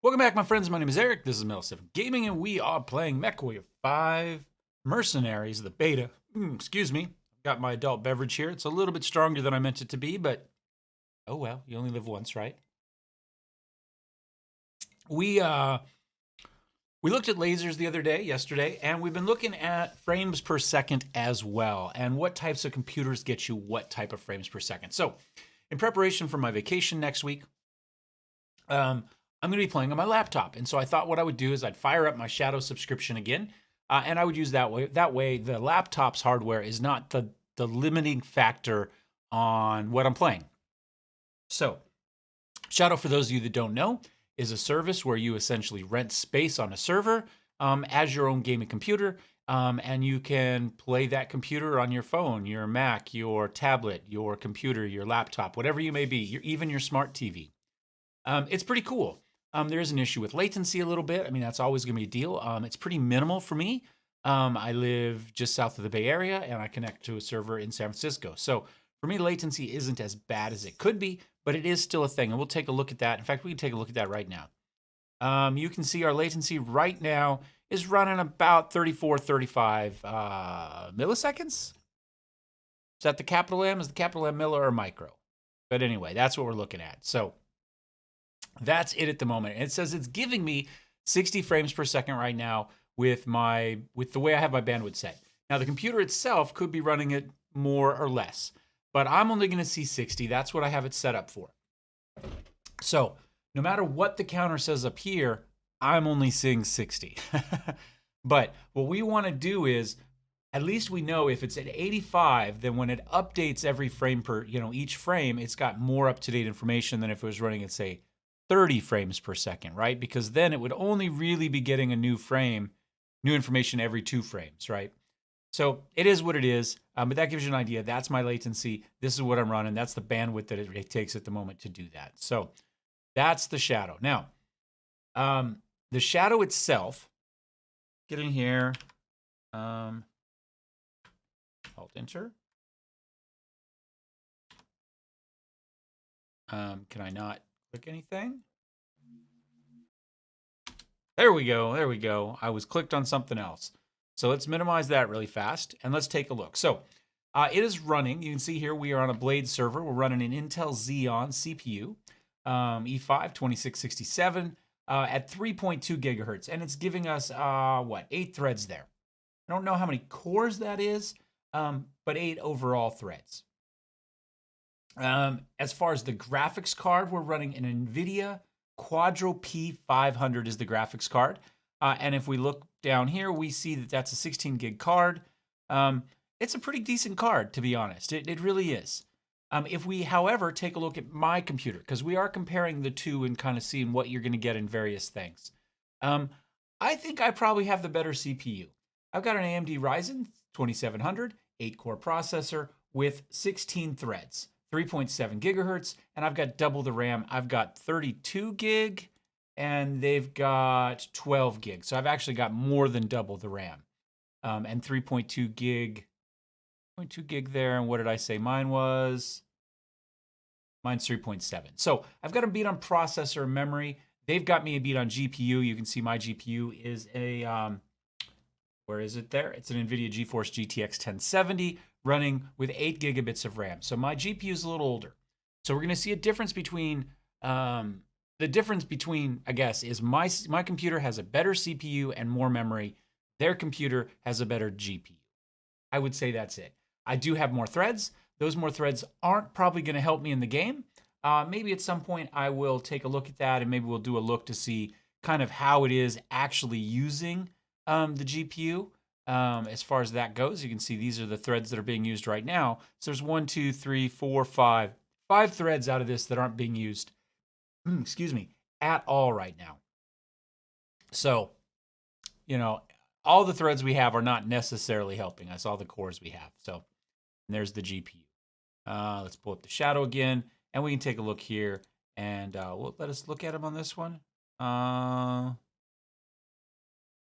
Welcome back, my friends. My name is Eric. This is Metal7 Gaming, and we are playing MechWarrior 5 Mercenaries, the beta. Excuse me. Got my adult beverage here. It's a little bit stronger than I meant it to be, but oh well. You only live once, right? We looked at lasers the other day, yesterday, and we've been looking at frames per second as well, and what types of computers get you what type of frames per second. So, in preparation for my vacation next week, I'm going to be playing on my laptop. And so I thought what I would do is I'd fire up my Shadow subscription again, and I would use that way. That way, the laptop's hardware is not the limiting factor on what I'm playing. So, Shadow, for those of you that don't know, is a service where you essentially rent space on a server as your own gaming computer, and you can play that computer on your phone, your Mac, your tablet, your computer, your laptop, whatever you may be, even your smart TV. It's pretty cool. There is an issue with latency a little bit. I mean, that's always going to be a deal. It's pretty minimal for me. I live just south of the Bay Area, and I connect to a server in San Francisco. So for me, latency isn't as bad as it could be, but it is still a thing, and we'll take a look at that. In fact, we can take a look at that right now. You can see our latency right now is running about 34, 35 milliseconds. Is that the capital M? Is the capital M milli or micro? But anyway, that's what we're looking at. So that's it at the moment. And it says it's giving me 60 frames per second right now with the way I have my bandwidth set. Now the computer itself could be running it more or less, but I'm only going to see 60. That's what I have it set up for. So no matter what the counter says up here, I'm only seeing 60. But what we want to do is, at least we know if it's at 85, then when it updates every frame per, each frame, it's got more up-to-date information than if it was running at, say, 30 frames per second, right? Because then it would only really be getting a new information every 2 frames, right? So it is what it is, but that gives you an idea. That's my latency. This is what I'm running. That's the bandwidth that it takes at the moment to do that. So that's the Shadow. Now, the Shadow itself, get in here, Alt-Enter. Can I not click anything? There we go. There we go. I was clicked on something else. So let's minimize that really fast and let's take a look. So it is running. You can see here we are on a Blade server. We're running an Intel Xeon CPU, E5 2667 at 3.2 gigahertz, and it's giving us 8 threads there. I don't know how many cores that is, but 8 overall threads. As far as the graphics card, we're running an NVIDIA Quadro P500 is the graphics card. And if we look down here, we see that that's a 16 gig card. It's a pretty decent card, to be honest. It really is. If we, however, take a look at my computer, because we are comparing the two and kind of seeing what you're going to get in various things. I think I probably have the better CPU. I've got an AMD Ryzen 2700, 8-core processor with 16 threads. 3.7 gigahertz, and I've got double the RAM. I've got 32 gig, and they've got 12 gig. So I've actually got more than double the RAM. And 3.2 gig, 0.2 gig there. And what did I say? Mine's 3.7. So I've got a beat on processor and memory. They've got me a beat on GPU. You can see my GPU is a, where is it there? It's an NVIDIA GeForce GTX 1070. Running with 8 gigabits of RAM. So my GPU is a little older. So we're going to see a difference between, I guess, is my computer has a better CPU and more memory. Their computer has a better GPU. I would say that's it. I do have more threads. Those more threads aren't probably going to help me in the game. Maybe at some point I will take a look at that, and maybe we'll do a look to see kind of how it is actually using the GPU. As far as that goes, you can see these are the threads that are being used right now. So there's 1, 2, 3, 4, 5 threads out of this that aren't being used, at all right now. So, all the threads we have are not necessarily helping us, all the cores we have. So there's the GPU. Let's pull up the Shadow again, and we can take a look here, and let us look at them on this one.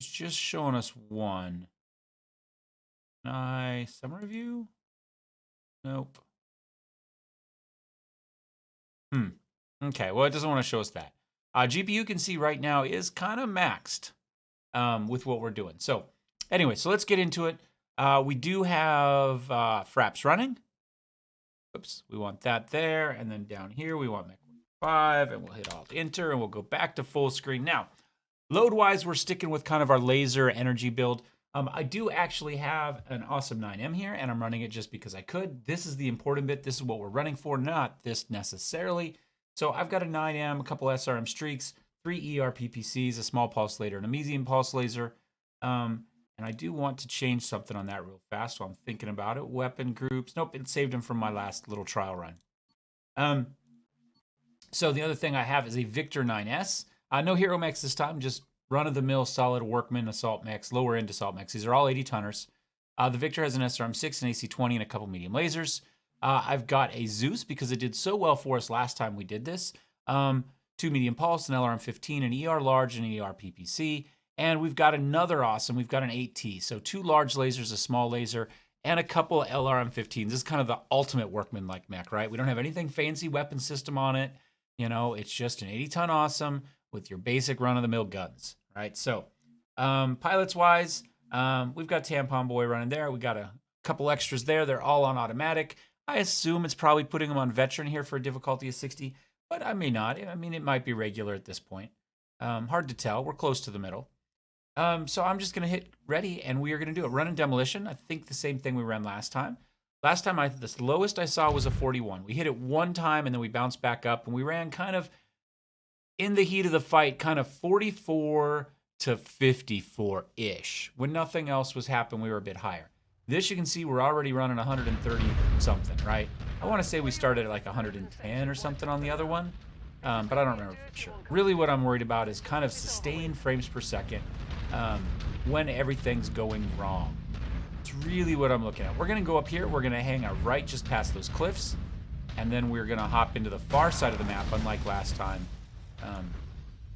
It's just showing us one. Nice. Summary view? Nope. Okay, well, it doesn't want to show us that. GPU can see right now is kind of maxed with what we're doing. So anyway, so let's get into it. We do have FRAPS running. Oops, we want that there. And then down here, we want Mech 5, and we'll hit Alt Enter, and we'll go back to full screen. Now, load-wise, we're sticking with kind of our laser energy build. I do actually have an awesome 9M here, and I'm running it just because I could. This is the important bit. This is what we're running for, not this necessarily. So I've got a 9M, a couple SRM streaks, 3 ER PPCs, a small pulse laser, and a medium pulse laser. And I do want to change something on that real fast, so I'm thinking about it. Weapon groups. Nope, it saved them from my last little trial run. So the other thing I have is a Victor 9S. No hero mechs this time, just run-of-the-mill solid workman assault mechs, lower-end assault mechs. These are all 80-tonners. The Victor has an SRM-6, an AC-20, and a couple medium lasers. I've got a Zeus because it did so well for us last time we did this. 2 medium pulse, an LRM-15, an ER large, and an ER PPC. And we've got another awesome, we've got an 8T. So 2 large lasers, a small laser, and a couple of LRM-15s. This is kind of the ultimate workman-like mech, right? We don't have anything fancy weapon system on it. You know, it's just an 80-ton awesome with your basic run-of-the-mill guns, right? So pilots-wise, we've got Tampon Boy running there. We got a couple extras there. They're all on automatic. I assume it's probably putting them on veteran here for a difficulty of 60, but I may not. I mean, it might be regular at this point. Hard to tell. We're close to the middle. So I'm just going to hit ready, and we are going to do it. Run in Demolition. I think the same thing we ran last time. Last time, the lowest I saw was a 41. We hit it one time, and then we bounced back up, and we ran kind of in the heat of the fight, kind of 44 to 54-ish. When nothing else was happening, we were a bit higher. This, you can see, we're already running 130-something, right? I want to say we started at like 110 or something on the other one, but I don't remember for sure. Really what I'm worried about is kind of sustained frames per second when everything's going wrong. It's really what I'm looking at. We're going to go up here. We're going to hang our right just past those cliffs, and then we're going to hop into the far side of the map, unlike last time.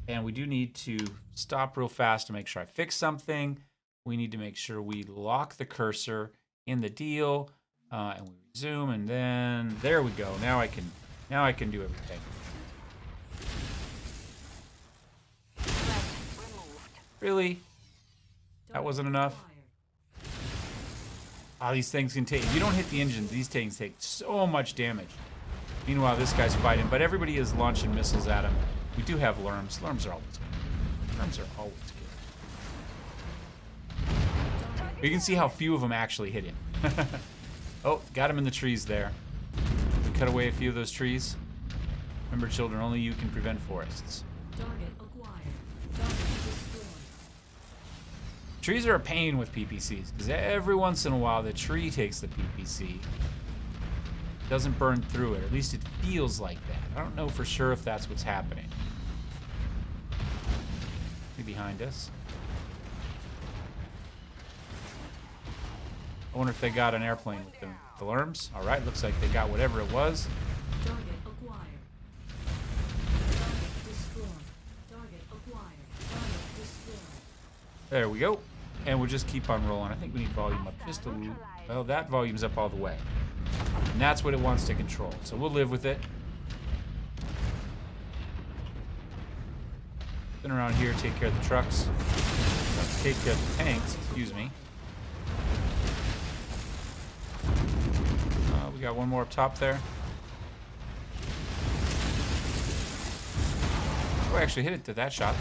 And we do need to stop real fast to make sure I fix something. We need to make sure we lock the cursor in the deal, and we resume, and then there we go. Now I can do everything. Really? That wasn't enough? Oh, these things can take... If you don't hit the engines, these things take so much damage. Meanwhile, this guy's fighting, but everybody is launching missiles at him. We do have Lerms. Lerms are always good. Lerms are always good. You can see how few of them actually hit him. Oh, got him in the trees there. We cut away a few of those trees. Remember, children, only you can prevent forests. Trees are a pain with PPCs, because every once in a while the tree takes the PPC. Doesn't burn through it, or at least it feels like that. I don't know for sure if that's what's happening. Behind us. I wonder if they got an airplane with them. The Lerms? Alright, looks like they got whatever it was. Target acquired. Target destroyed. Target acquired. Target destroyed. There we go. And we'll just keep on rolling. I think we need volume up just a little. Well, that volume's up all the way. And that's what it wants to control. So we'll live with it. Spin around here, take care of the trucks. Take care of the tanks, excuse me. We got one more up top there. Oh, I actually hit it to that shot.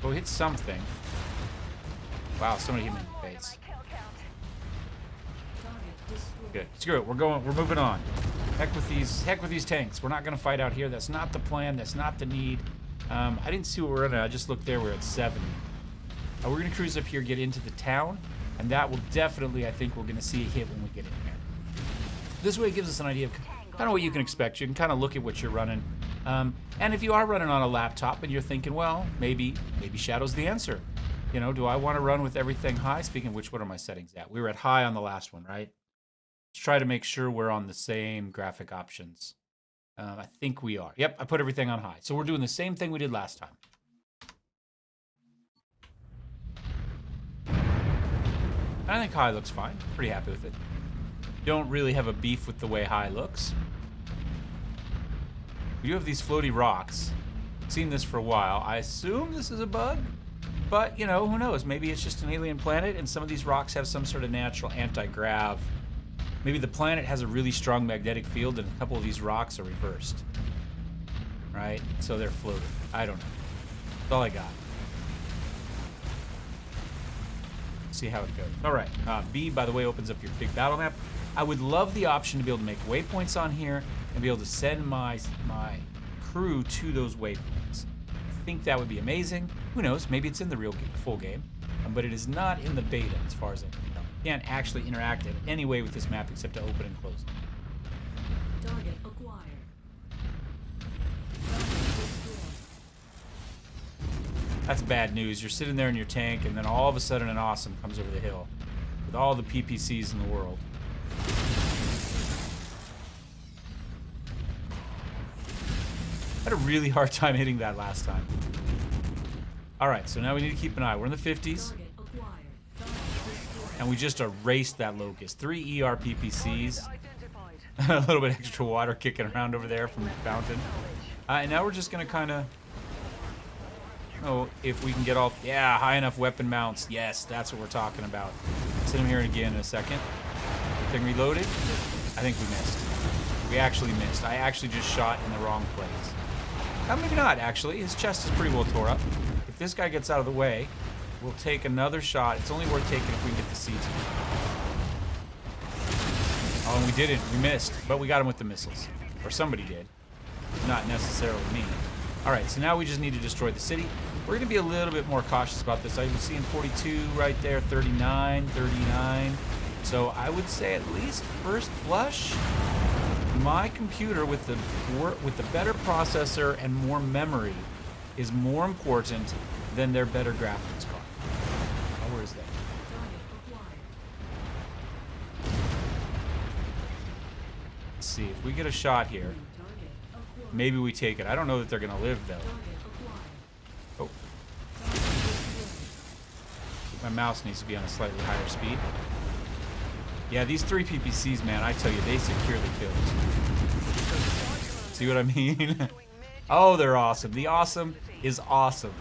Oh, hit something. Wow, somebody hit me in the face. Good. Screw it. We're moving on. Heck with these tanks. We're not gonna fight out here. That's not the plan. That's not the need. I didn't see what we're at. I just looked there. We're at 70. We're gonna cruise up here, get into the town, and that will definitely, I think, we're gonna see a hit when we get in there. This way it gives us an idea of kind of what you can expect. You can kind of look at what you're running. And if you are running on a laptop and you're thinking, well, maybe Shadow's the answer. You know, do I want to run with everything high? Speaking of which, what are my settings at? We were at high on the last one, right? Let's try to make sure we're on the same graphic options. I think we are. Yep, I put everything on high. So we're doing the same thing we did last time. I think high looks fine. Pretty happy with it. Don't really have a beef with the way high looks. We do have these floaty rocks. Seen this for a while. I assume this is a bug, but you know, who knows? Maybe it's just an alien planet and some of these rocks have some sort of natural anti-grav. Maybe the planet has a really strong magnetic field and a couple of these rocks are reversed. Right? So they're floating. I don't know. That's all I got. See how it goes. All right. B, by the way, opens up your big battle map. I would love the option to be able to make waypoints on here and be able to send my crew to those waypoints. I think that would be amazing. Who knows? Maybe it's in the real full game, but it is not in the beta as far as I can tell. You can't actually interact in any way with this map except to open and close it. Target acquired. That's bad news. You're sitting there in your tank, and then all of a sudden an awesome comes over the hill with all the PPCs in the world. I had a really hard time hitting that last time. Alright, so now we need to keep an eye. We're in the 50s. And we just erased that locust. 3 ER PPCs. A little bit extra water kicking around over there from the fountain. And now we're just going to kind of... Oh, if we can get all... Yeah, high enough weapon mounts. Yes, that's what we're talking about. Sit him here again in a second. Everything reloaded. I think we missed. We actually missed. I actually just shot in the wrong place. Maybe not, actually. His chest is pretty well tore up. If this guy gets out of the way, we'll take another shot. It's only worth taking if we can get the CT. Oh, and we didn't. We missed. But we got him with the missiles. Or somebody did. Not necessarily me. Alright, so now we just need to destroy the city. We're going to be a little bit more cautious about this. I was seeing 42 right there, 39, 39. So I would say at least first blush, my computer with the better processor and more memory is more important than their better graphics card. Oh, where is that? Let's see if we get a shot here. Maybe we take it. I don't know that they're gonna live though. Oh. My mouse needs to be on a slightly higher speed. Yeah, these 3 PPCs, man, I tell you, they secure the kills. See what I mean? Oh, they're awesome. The awesome is awesome.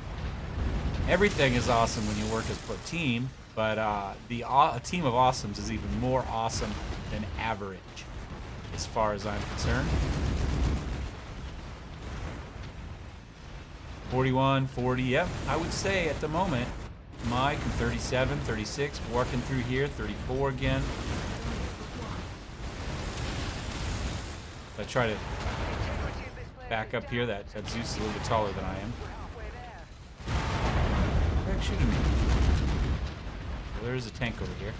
Everything is awesome when you work as a team, but a team of awesomes is even more awesome than average, as far as I'm concerned. 41, 40, yep. I would say at the moment, Mike, 37, 36, working through here, 34 again. I try to back up here. That Zeus is a little bit taller than I am. They're shooting me. Well, there's a tank over here.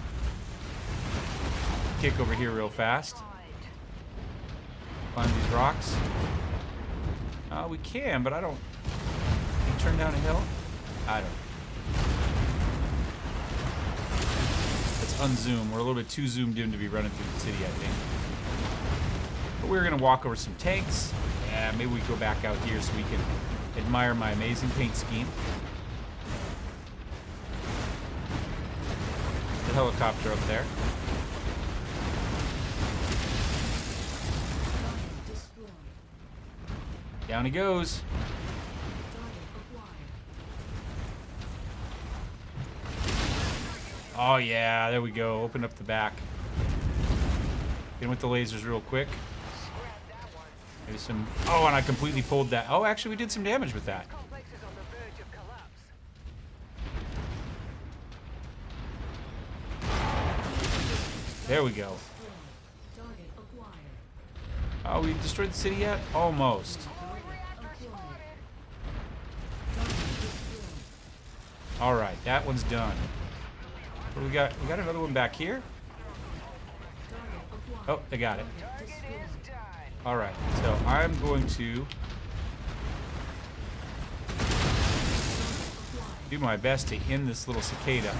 Kick over here real fast. Climb these rocks. We can, but I don't... Can you turn down a hill? I don't. Let's unzoom. We're a little bit too zoomed in to be running through the city, I think. But we're going to walk over some tanks. Yeah, maybe we go back out here so we can admire my amazing paint scheme. The helicopter up there. Down he goes. Oh yeah, there we go. Open up the back. Get in with the lasers real quick. Maybe some... Oh, and I completely pulled that. Oh, actually, we did some damage with that. There we go. Oh, we destroyed the city yet? Almost. All right, that one's done. What do we got? We got another one back here. Oh, they got it. All right, so I'm going to do my best to end this little cicada.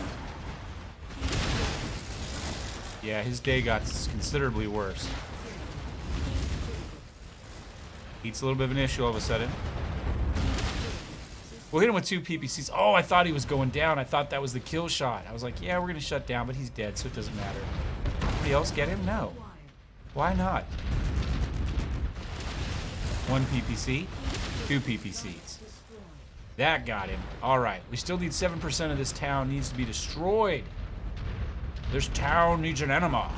Yeah, his day got considerably worse. Eats a little bit of an issue all of a sudden. We'll hit him with 2 PPCs. Oh, I thought he was going down. I thought that was the kill shot. I was like, yeah, we're going to shut down, but he's dead, so it doesn't matter. somebody else get him? No. Acquired. Why not? 1 PPC, 2 PPCs. Destroyed. That got him. All right. We still need 7% of this town needs to be destroyed. This town needs an enema.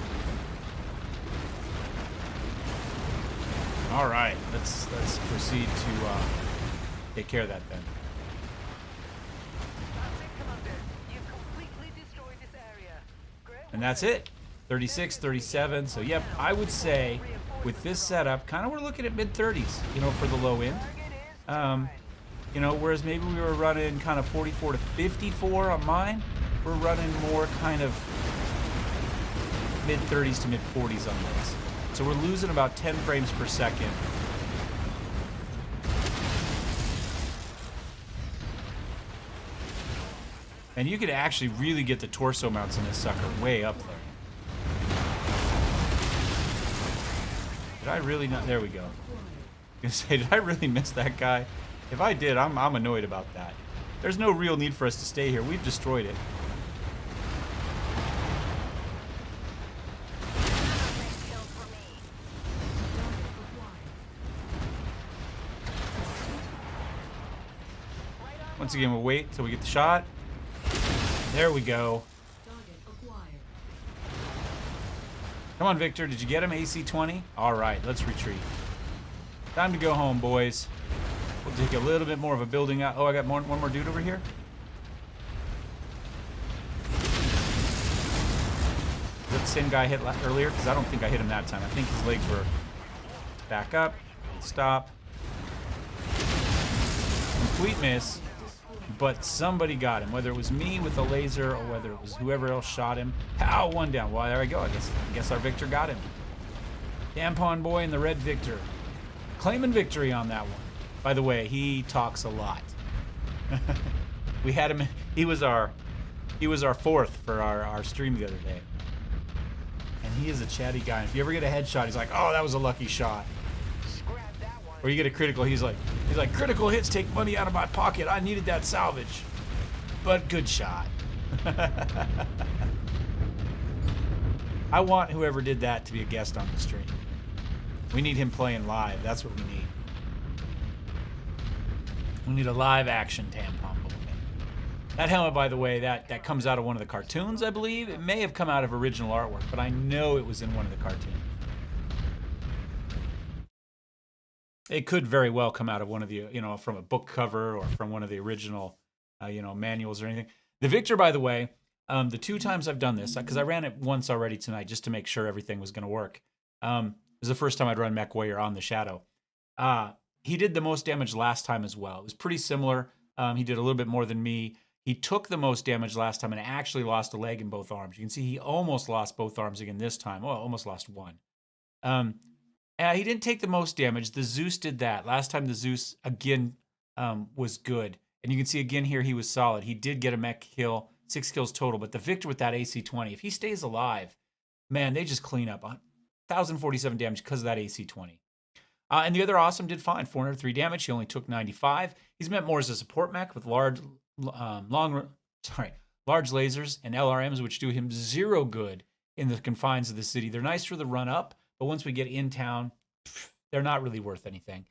All right. Let's proceed to take care of that then. And that's it. 36, 37. So, yep, I would say with this setup, kind of we're looking at mid-30s, you know, for the low end. You know, whereas maybe we were running kind of 44 to 54 on mine, we're running more kind of mid-30s to mid-40s on this. So we're losing about 10 frames per second. And you could actually really get the torso mounts in this sucker way up there. Did I really not? There we go. I was gonna say, did I really miss that guy? If I did, I'm annoyed about that. There's no real need for us to stay here. We've destroyed it. Once again, we'll wait till we get the shot. There we go. Target acquired. Come on, Victor. Did you get him? AC-20? All right, let's retreat. Time to go home, boys. We'll take a little bit more of a building out. Oh, I got one more dude over here. Is that the same guy I hit earlier? Because I don't think I hit him that time. I think his legs were back up. Stop. Complete miss. But somebody got him. Whether it was me with the laser or whether it was whoever else shot him. Pow! One down. Well, there I go. I guess our Victor got him. Tampon Boy and the Red Victor. Claiming victory on that one. By the way, he talks a lot. We had him. He was our fourth for our stream the other day. And he is a chatty guy. If you ever get a headshot, he's like, "Oh, that was a lucky shot." Or you get a critical, he's like, "Critical hits take money out of my pocket. I needed that salvage, but good shot." I want whoever did that to be a guest on the stream. We need him playing live. That's what we need. We need a live action tampon boy. That helmet, by the way, that comes out of one of the cartoons, I believe. It may have come out of original artwork, but I know it was in one of the cartoons. It could very well come out of one of the, you know, from a book cover or from one of the original, you know, manuals or anything. The Victor, by the way, the 2 times I've done this, because I ran it once already tonight just to make sure everything was going to work. It was the first time I'd run Mech Warrior on the Shadow. He did the most damage last time as well. It was pretty similar. He did a little bit more than me. He took the most damage last time and actually lost a leg in both arms. You can see he almost lost both arms again this time. Well, almost lost one. He didn't take the most damage. The Zeus did that. Last time the Zeus, again, was good. And you can see again here he was solid. He did get a mech kill, 6 kills total. But the Victor with that AC-20, if he stays alive, man, they just clean up. 1,047 damage because of that AC-20. And the other awesome did fine, 403 damage. He only took 95. He's meant more as a support mech with large lasers and LRMs, which do him 0 good in the confines of the city. They're nice for the run up, but once we get in town, they're not really worth anything.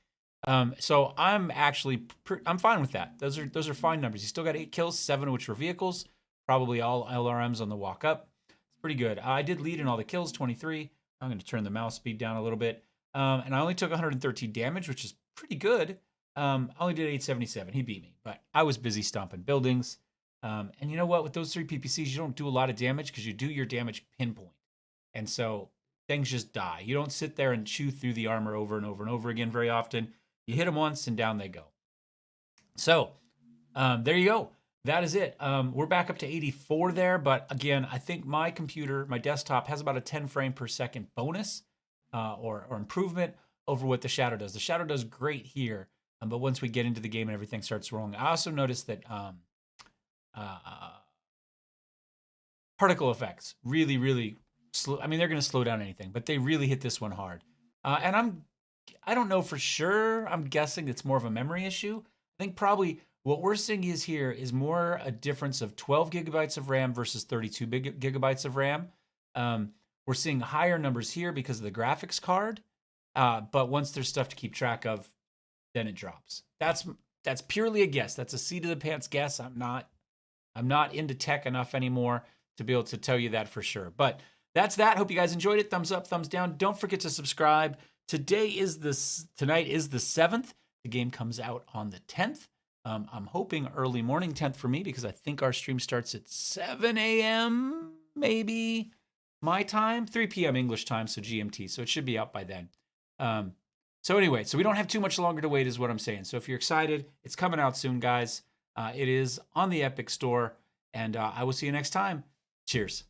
So I'm actually I'm fine with that. Those are fine numbers. He's still got 8 kills, 7 of which were vehicles, probably all LRMs on the walk up. It's pretty good. I did lead in all the kills, 23. I'm going to turn the mouse speed down a little bit. And I only took 113 damage, which is pretty good. I only did 877. He beat me, but I was busy stomping buildings. And you know what? With those 3 PPCs, you don't do a lot of damage because you do your damage pinpoint. And so things just die. You don't sit there and chew through the armor over and over and over again very often. You hit them once and down they go. So there you go. That is it. We're back up to 84 there. But again, I think my computer, my desktop, has about a 10 frame per second bonus or improvement over what the Shadow does. The Shadow does great here. But once we get into the game and everything starts rolling, I also noticed that particle effects really, really slow. I mean, they're going to slow down anything, but they really hit this one hard. And I don't know for sure. I'm guessing it's more of a memory issue. I think probably what we're seeing is more a difference of 12 gigabytes of RAM versus 32 gigabytes of RAM. We're seeing higher numbers here because of the graphics card. But once there's stuff to keep track of, then it drops. That's purely a guess. That's a seat of the pants guess. I'm not into tech enough anymore to be able to tell you that for sure. But that's that. Hope you guys enjoyed it. Thumbs up, thumbs down. Don't forget to subscribe. Tonight is the 7th. The game comes out on the 10th. I'm hoping early morning 10th for me because I think our stream starts at 7 a.m. maybe my time, 3 p.m. English time, so GMT. So it should be out by then. So anyway, so we don't have too much longer to wait is what I'm saying. So if you're excited, it's coming out soon, guys. It is on the Epic Store, and I will see you next time. Cheers.